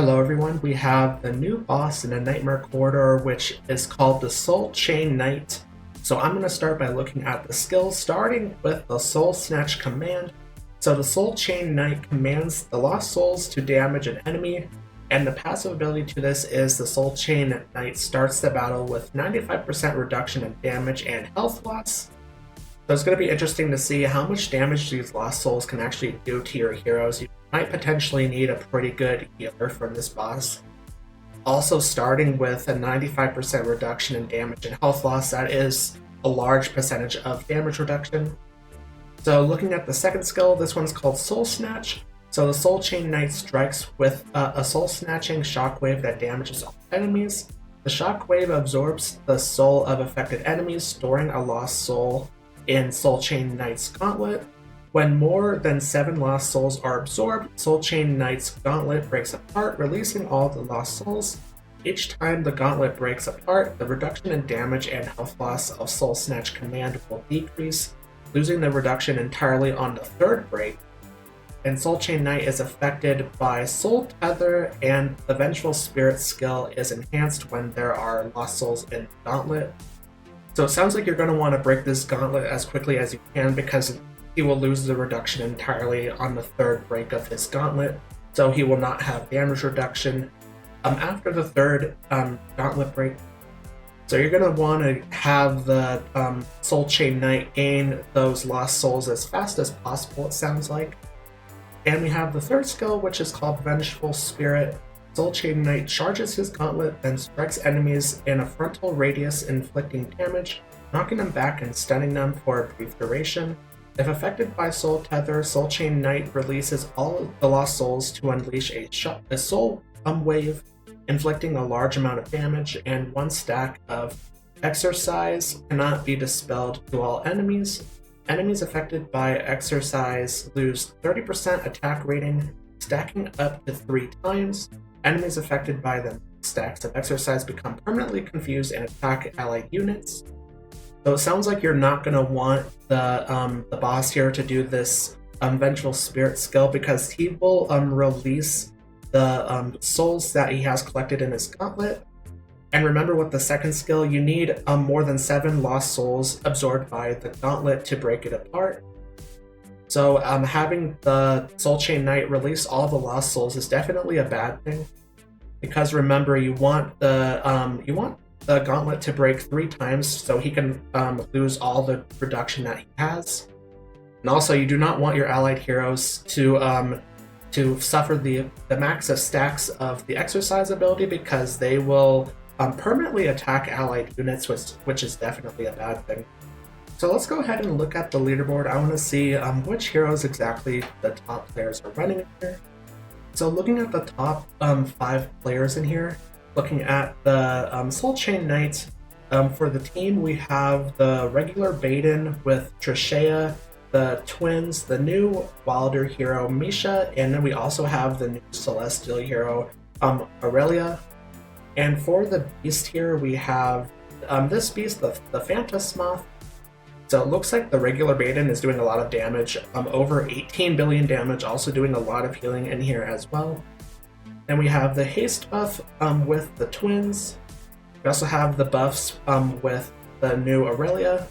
Hello everyone, we have the new boss in a Nightmare Corridor which is called the Soulchain Knight. So I'm going to start by looking at the skills, starting with the Soul Snatch command. So the Soulchain Knight commands the lost souls to damage an enemy, and the passive ability to this is the Soulchain Knight starts the battle with 95% reduction in damage and health loss. So it's going to be interesting to see how much damage these lost souls can actually do to your heroes. You might potentially need a pretty good healer from this boss. Also, starting with a 95% reduction in damage and health loss, that is a large percentage of damage reduction. So looking at the second skill, this one's called Soul Snatch. So the Soulchain Knight strikes with a soul snatching shockwave that damages all enemies. The shockwave absorbs the soul of affected enemies, storing a lost soul in Soulchain Knight's gauntlet. When more than 7 lost souls are absorbed, Soulchain Knight's gauntlet breaks apart, releasing all the lost souls. Each time the gauntlet breaks apart, the reduction in damage and health loss of Soul Snatch command will decrease, losing the reduction entirely on the third break. And Soulchain Knight is affected by Soul Tether, and the Vengeful Spirit skill is enhanced when there are lost souls in the gauntlet. So it sounds like you're going to want to break this gauntlet as quickly as you can because he will lose the reduction entirely on the third break of his gauntlet, so he will not have damage reduction after the third gauntlet break. So you're going to want to have the Soulchain Knight gain those lost souls as fast as possible, it sounds like. And we have the third skill, which is called Vengeful Spirit. Soulchain Knight charges his gauntlet, then strikes enemies in a frontal radius, inflicting damage, knocking them back and stunning them for a brief duration. If affected by Soul Tether, Soulchain Knight releases all the lost souls to unleash a soul wave, inflicting a large amount of damage, and 1 stack of Exorcise cannot be dispelled to all enemies. Enemies affected by Exorcise lose 30% attack rating, stacking up to 3 times. Enemies affected by the stacks of Exorcise become permanently confused and attack allied units. So it sounds like you're not going to want the boss here to do this Vengeful Spirit skill because he will release the souls that he has collected in his gauntlet. And remember, with the second skill, you need more than 7 lost souls absorbed by the gauntlet to break it apart. So having the Soulchain Knight release all the lost souls is definitely a bad thing, because remember, you want the gauntlet to break 3 times so he can lose all the reduction that he has. And also, you do not want your allied heroes to suffer the max of stacks of the Exorcise ability, because they will permanently attack allied units, which is definitely a bad thing. So let's go ahead and look at the leaderboard. I want to see which heroes exactly the top players are running here. So looking at the top 5 players in here, looking at the Soulchain Knight, for the team we have the regular Baden with Trishea, the twins, the new Wilder hero Misha, and then we also have the new Celestial hero Aurelia. And for the beast here, we have this beast, the Phantasmoth. So it looks like the regular Baden is doing a lot of damage, over 18 billion damage, also doing a lot of healing in here as well. Then we have the haste buff with the twins. We also have the buffs with the new Aurelia.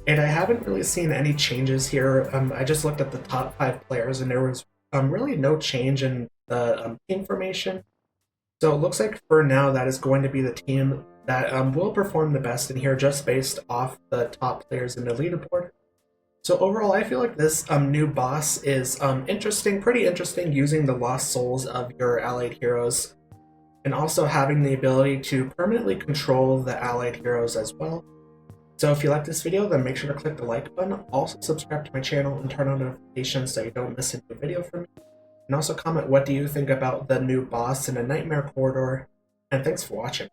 And I haven't really seen any changes here. I just looked at the top 5 players and there was really no change in the team formation. So it looks like for now that is going to be the team that will perform the best in here, just based off the top players in the leaderboard. So overall, I feel like this new boss is interesting, pretty interesting, using the lost souls of your allied heroes, and also having the ability to permanently control the allied heroes as well. So if you like this video, then make sure to click the like button. Also subscribe to my channel and turn on notifications so you don't miss a new video from me. And also comment, what do you think about the new boss in a Nightmare Corridor? And thanks for watching.